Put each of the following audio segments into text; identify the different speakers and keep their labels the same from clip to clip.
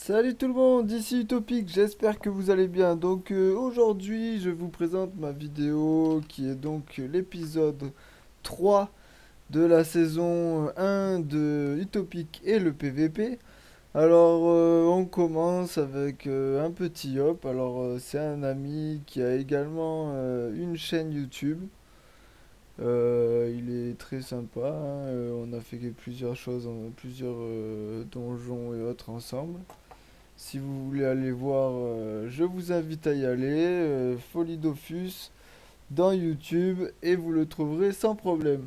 Speaker 1: Salut tout le monde, ici Utopique, j'espère que vous allez bien. Aujourd'hui je vous présente ma vidéo qui est donc l'épisode 3 de la saison 1 de Utopique et le PVP. On commence avec un petit hop. C'est un ami qui a également une chaîne YouTube. Il est très sympa, hein. On a fait plusieurs choses, plusieurs donjons et autres ensemble. Si vous voulez aller voir, je vous invite à y aller. Folie Dofus dans YouTube et vous le trouverez sans problème.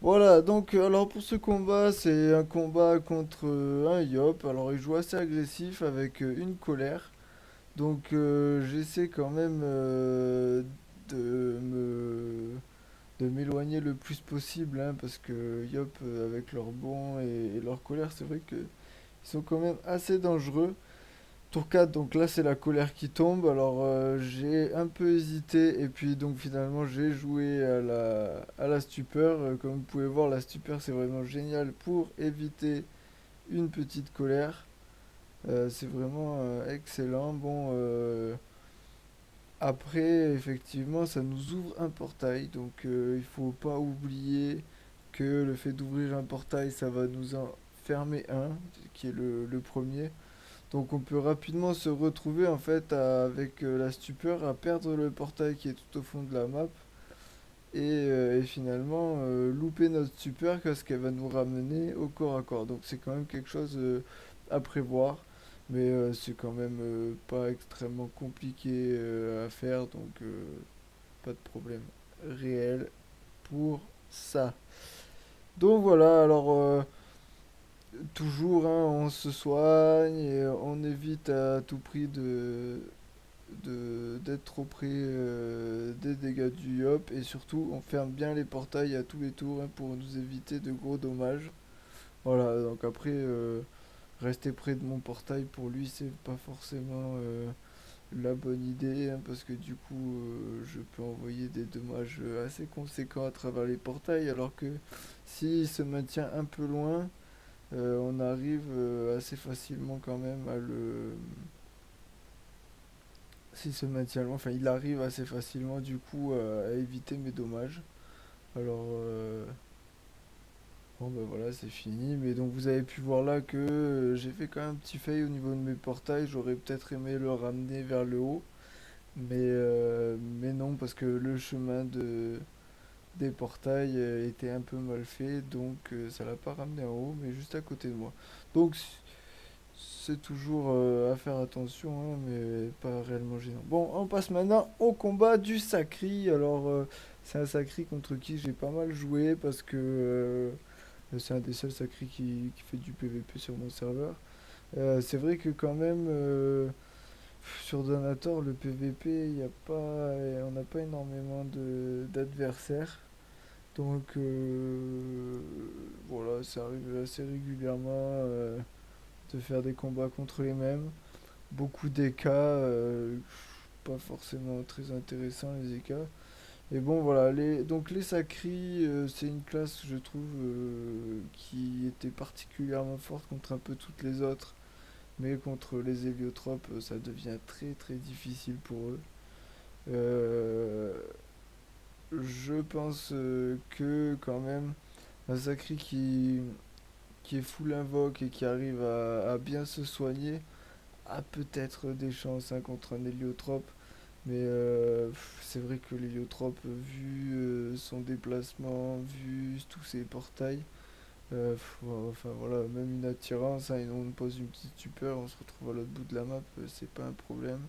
Speaker 1: Voilà, alors pour ce combat, c'est un combat contre un Yop. Alors il joue assez agressif avec une colère. J'essaie quand même de me de m'éloigner le plus possible, hein, parce que Yop avec leur bon et leur colère, c'est vrai que ils sont quand même assez dangereux. Tour 4, donc là c'est la colère qui tombe. J'ai un peu hésité et puis donc finalement j'ai joué à la stupeur. Comme vous pouvez voir, la stupeur c'est vraiment génial pour éviter une petite colère. C'est vraiment excellent. Après, effectivement, ça nous ouvre un portail. Il faut pas oublier que le fait d'ouvrir un portail, ça va nous en fermer un, qui est le premier. Donc on peut rapidement se retrouver en fait avec la stupeur à perdre le portail qui est tout au fond de la map et finalement louper notre stupeur parce qu'elle va nous ramener au corps à corps. Donc c'est quand même quelque chose à prévoir, mais c'est quand même pas extrêmement compliqué à faire, pas de problème réel pour ça. Donc voilà, toujours, hein, on se soigne et on évite à tout prix d'être trop près des dégâts du Yop. Et surtout, on ferme bien les portails à tous les tours, hein, pour nous éviter de gros dommages. Voilà, donc après, rester près de mon portail pour lui, c'est pas forcément la bonne idée, hein, parce que du coup, je peux envoyer des dommages assez conséquents à travers les portails. Alors que s'il se maintient un peu loin, on arrive assez facilement quand même à le. S'il se maintient loin, enfin il arrive assez facilement du coup à éviter mes dommages. Alors bon ben voilà, c'est fini. Mais donc vous avez pu voir là que j'ai fait quand même un petit fail au niveau de mes portails. J'aurais peut-être aimé le ramener vers le haut. Mais non, parce que le chemin des portails était un peu mal fait. Ça l'a pas ramené en haut, mais juste à côté de moi. Donc c'est toujours à faire attention, hein, mais pas réellement gênant. Bon, on passe maintenant au combat du Sacri. C'est un Sacri contre qui j'ai pas mal joué parce que c'est un des seuls Sacri qui fait du PVP sur mon serveur. C'est vrai que quand même, sur Donator, le PVP, y a pas, on n'a pas énormément d'adversaires. Voilà, ça arrive assez régulièrement de faire des combats contre les mêmes. Beaucoup d'EK, pas forcément très intéressant les EK. Et bon voilà, les Sacri, c'est une classe je trouve qui était particulièrement forte contre un peu toutes les autres. Mais contre les héliotropes, ça devient très très difficile pour eux. Euh, je pense que quand même, un Sacri qui est full invoque et qui arrive à bien se soigner a peut-être des chances, hein, contre un héliotrope. C'est vrai que l'héliotrope, vu son déplacement, vu tous ses portails, enfin voilà, même une attirance, hein, et on pose une petite stupeur, on se retrouve à l'autre bout de la map, c'est pas un problème.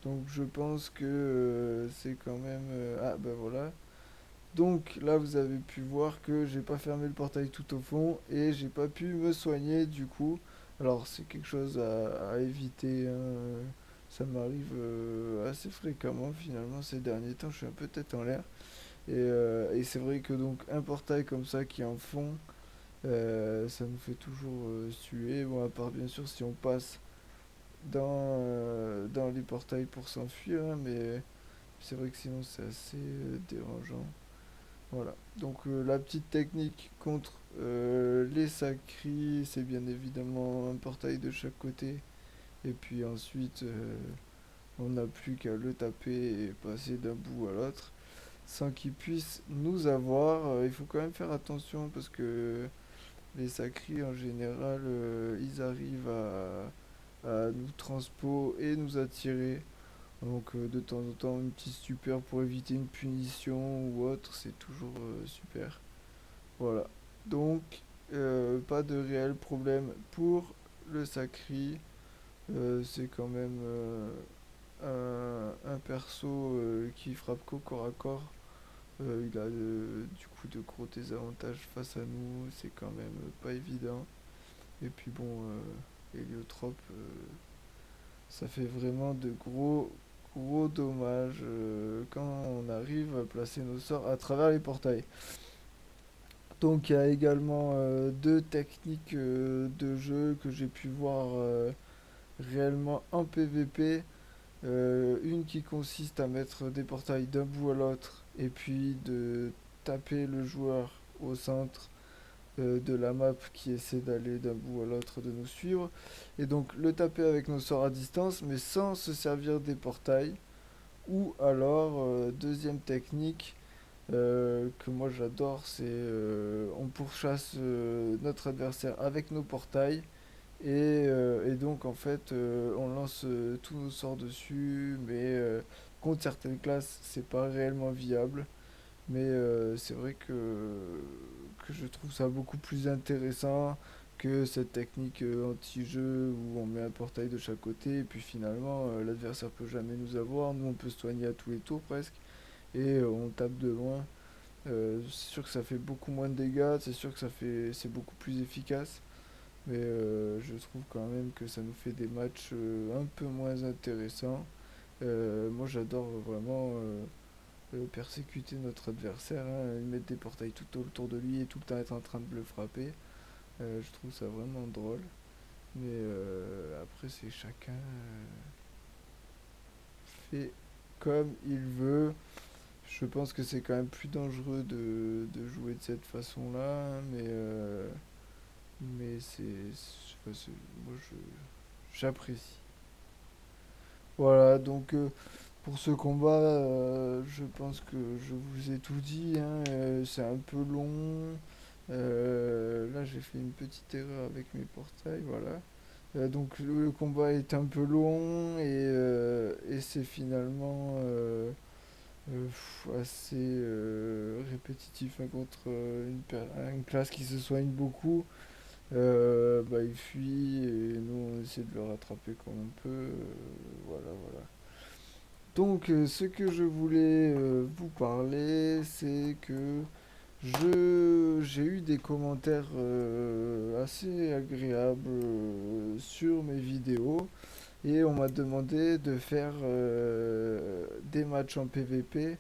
Speaker 1: Donc je pense que c'est quand même. Ah ben voilà. Donc là vous avez pu voir que j'ai pas fermé le portail tout au fond et j'ai pas pu me soigner du coup. Alors c'est quelque chose à éviter, hein. Ça m'arrive assez fréquemment finalement ces derniers temps, je suis un peu tête en l'air. Et c'est vrai que donc un portail comme ça qui est en fond, ça nous fait toujours suer. Bon, à part bien sûr si on passe dans les portails pour s'enfuir, hein, mais c'est vrai que sinon c'est assez dérangeant. Voilà. La petite technique contre les sacris, c'est bien évidemment un portail de chaque côté Et puis ensuite, on n'a plus qu'à le taper et passer d'un bout à l'autre sans qu'il puisse nous avoir. Il faut quand même faire attention parce que les sacris en général, ils arrivent à nous transpo et nous attirer. Donc de temps en temps, une petite super pour éviter une punition ou autre, c'est toujours super. Voilà. Donc, pas de réel problème pour le sacri. C'est quand même un perso qui frappe qu'au corps à corps. Il a du coup de gros désavantages face à nous, c'est quand même pas évident. Et puis bon, Héliotrope, ça fait vraiment de gros dommages quand on arrive à placer nos sorts à travers les portails. Donc il y a également deux techniques de jeu que j'ai pu voir réellement en PvP. Une qui consiste à mettre des portails d'un bout à l'autre et puis de taper le joueur au centre de la map qui essaie d'aller d'un bout à l'autre de nous suivre. Et donc le taper avec nos sorts à distance mais sans se servir des portails. Ou alors, deuxième technique que moi j'adore, c'est on pourchasse notre adversaire avec nos portails et donc en fait on lance tous nos sorts dessus, mais contre certaines classes c'est pas réellement viable. Mais c'est vrai que je trouve ça beaucoup plus intéressant que cette technique anti-jeu où on met un portail de chaque côté et puis finalement l'adversaire peut jamais nous avoir, nous on peut se soigner à tous les tours presque et on tape de loin. C'est sûr que ça fait beaucoup moins de dégâts, c'est sûr que c'est beaucoup plus efficace. Mais je trouve quand même que ça nous fait des matchs un peu moins intéressants. Moi j'adore vraiment persécuter notre adversaire, hein, lui mettre des portails tout autour de lui et tout le temps être en train de le frapper. Je trouve ça vraiment drôle. Mais après c'est chacun fait comme il veut. Je pense que c'est quand même plus dangereux de jouer de cette façon-là, hein, mais moi j'apprécie. Voilà, donc pour ce combat, je pense que je vous ai tout dit, hein, c'est un peu long. Là, j'ai fait une petite erreur avec mes portails, voilà. Donc le combat est un peu long et c'est finalement assez répétitif, hein, contre une classe qui se soigne beaucoup. Bah, il fuit et nous on essaie de le rattraper comme on peut. Voilà, voilà. Donc, ce que je voulais vous parler, c'est que j'ai eu des commentaires assez agréables sur mes vidéos et on m'a demandé de faire des matchs en PvP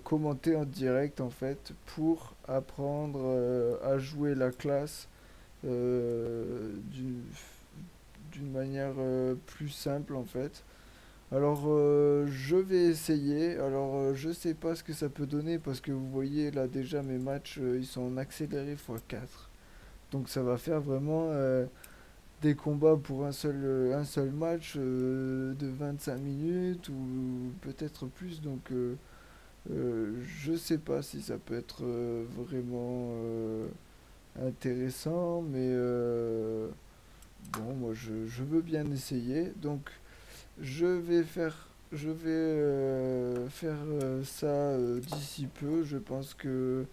Speaker 1: commentés en direct en fait pour apprendre à jouer la classe d'une manière plus simple en fait. Alors, je vais essayer. Alors, je sais pas ce que ça peut donner parce que vous voyez là déjà mes matchs ils sont en accéléré x4. Donc, ça va faire vraiment des combats pour un seul match de 25 minutes ou peut-être plus. Donc, je sais pas si ça peut être vraiment intéressant, mais bon, moi je veux bien essayer. Donc, je vais faire ça d'ici peu. Je pense que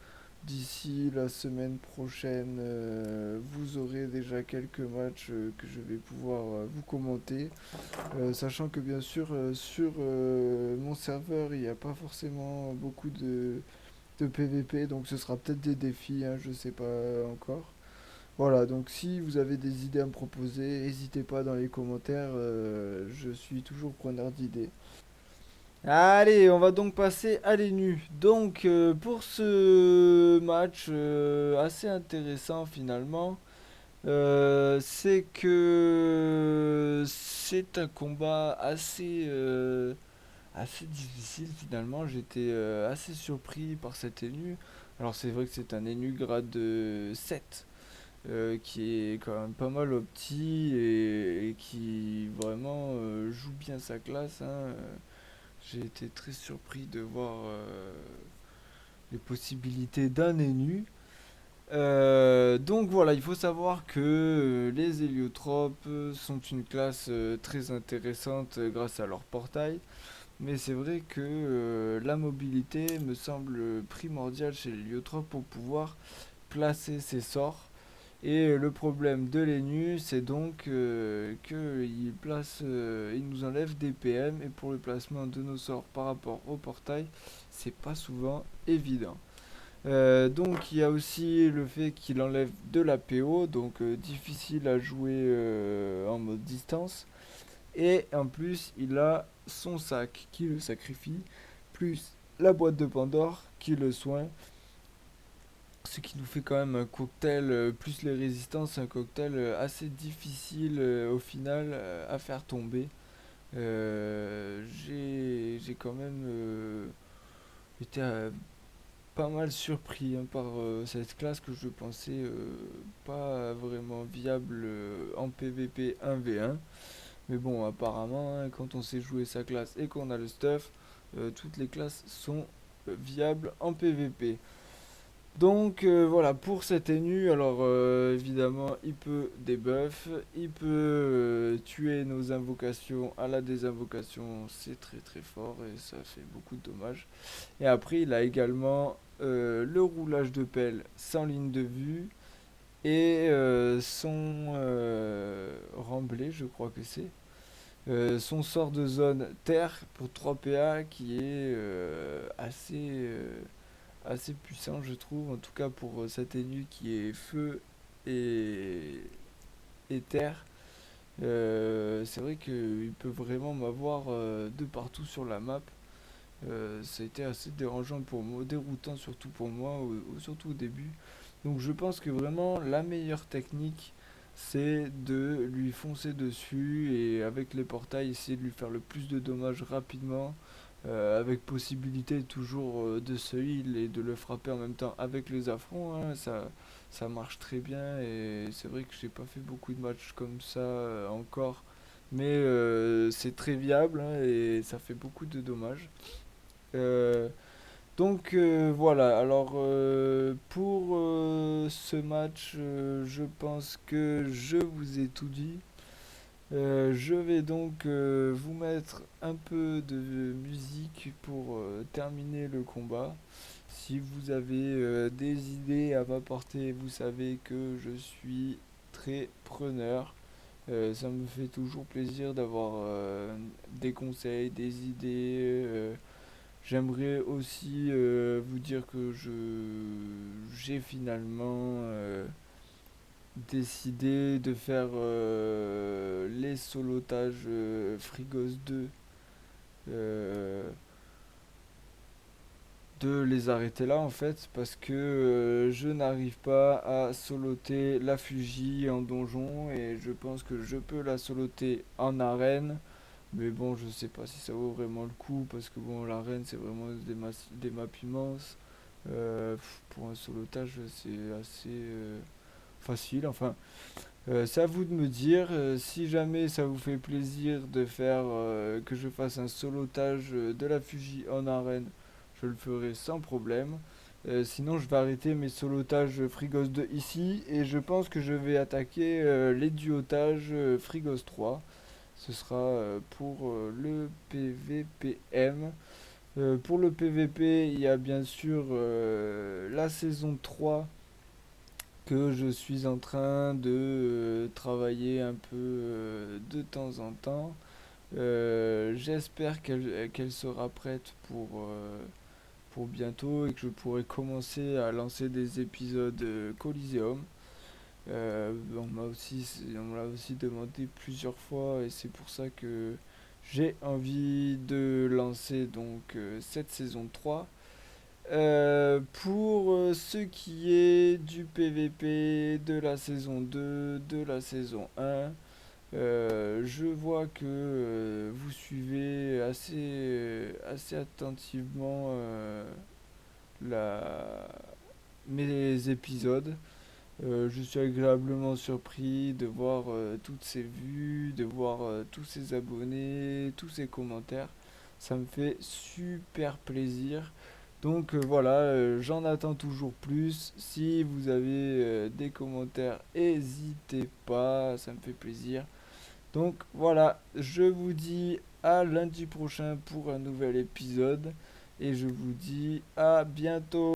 Speaker 1: d'ici la semaine prochaine, vous aurez déjà quelques matchs que je vais pouvoir vous commenter. Sachant que bien sûr, sur mon serveur, il n'y a pas forcément beaucoup de PVP, donc ce sera peut-être des défis, hein, je sais pas encore. Voilà, donc si vous avez des idées à me proposer, n'hésitez pas dans les commentaires, je suis toujours preneur d'idées. Allez, on va donc passer à les nus. Donc pour ce match assez intéressant finalement, c'est que c'est un combat assez difficile finalement. J'étais assez surpris par cet énu. Alors c'est vrai que c'est un énu grade 7. qui est quand même pas mal opti et qui vraiment joue bien sa classe, hein. J'ai été très surpris de voir les possibilités d'un Enu. Donc voilà, il faut savoir que les héliotropes sont une classe très intéressante grâce à leur portail. Mais c'est vrai que la mobilité me semble primordiale chez l'héliotrope pour pouvoir placer ses sorts. Et le problème de l'ENU, c'est donc qu'il place, il nous enlève des PM et pour le placement de nos sorts par rapport au portail, c'est pas souvent évident. Donc il y a aussi le fait qu'il enlève de la PO, donc difficile à jouer en mode distance. Et en plus, il a son sac qui le sacrifie, plus la boîte de Pandore qui le soigne. Ce qui nous fait quand même un cocktail, plus les résistances, un cocktail assez difficile au final à faire tomber. J'ai quand même été pas mal surpris, hein, par cette classe que je pensais pas vraiment viable en PvP 1v1. Mais bon, apparemment, hein, quand on sait jouer sa classe et qu'on a le stuff, toutes les classes sont viables en PvP. Donc voilà, pour cet Enu, alors évidemment, il peut debuff, il peut tuer nos invocations à la désinvocation, c'est très très fort et ça fait beaucoup de dommages. Et après, il a également le roulage de pelle sans ligne de vue et son remblai, je crois que c'est. Son sort de zone terre pour 3 PA qui est assez puissant, je trouve, en tout cas pour cet élu qui est feu et, et terre. C'est vrai qu'il peut vraiment m'avoir de partout sur la map. Ça a été assez dérangeant pour moi, déroutant surtout pour moi, surtout au début. Donc je pense que vraiment la meilleure technique, c'est de lui foncer dessus et avec les portails essayer de lui faire le plus de dommages rapidement, avec possibilité toujours de se heal et de le frapper en même temps avec les affronts, hein. Ça marche très bien et c'est vrai que j'ai pas fait beaucoup de matchs comme ça encore, mais c'est très viable, hein, et ça fait beaucoup de dommages. Euh, donc voilà, alors pour ce match, je pense que je vous ai tout dit. Je vais donc vous mettre un peu de musique pour terminer le combat. Si vous avez des idées à m'apporter, vous savez que je suis très preneur. Ça me fait toujours plaisir d'avoir des conseils, des idées. J'aimerais aussi vous dire que j'ai finalement décidé de faire les solotages Frigos 2, euh, de les arrêter là en fait parce que je n'arrive pas à soloter la Fuji en donjon et je pense que je peux la soloter en arène. Mais bon, je sais pas si ça vaut vraiment le coup parce que bon, l'arène c'est vraiment des maps immenses. Pour un solotage, c'est assez facile. Enfin, c'est à vous de me dire. Si jamais ça vous fait plaisir de faire que je fasse un solotage de la Fuji en arène, je le ferai sans problème. Sinon, je vais arrêter mes solotages Frigos 2 ici et je pense que je vais attaquer les duotages Frigos 3. Ce sera pour le PVPM. Pour le PVP, il y a bien sûr la saison 3 que je suis en train de travailler un peu de temps en temps. J'espère qu'elle sera prête pour bientôt et que je pourrai commencer à lancer des épisodes Coliseum. On me l'a aussi demandé plusieurs fois et c'est pour ça que j'ai envie de lancer donc cette saison 3. Pour ce qui est du PVP de la saison 2, de la saison 1, je vois que vous suivez assez attentivement la, mes épisodes. Je suis agréablement surpris de voir toutes ces vues, de voir tous ces abonnés, tous ces commentaires. Ça me fait super plaisir. Donc voilà, j'en attends toujours plus. Si vous avez des commentaires, n'hésitez pas, ça me fait plaisir. Donc voilà, je vous dis à lundi prochain pour un nouvel épisode et je vous dis à bientôt.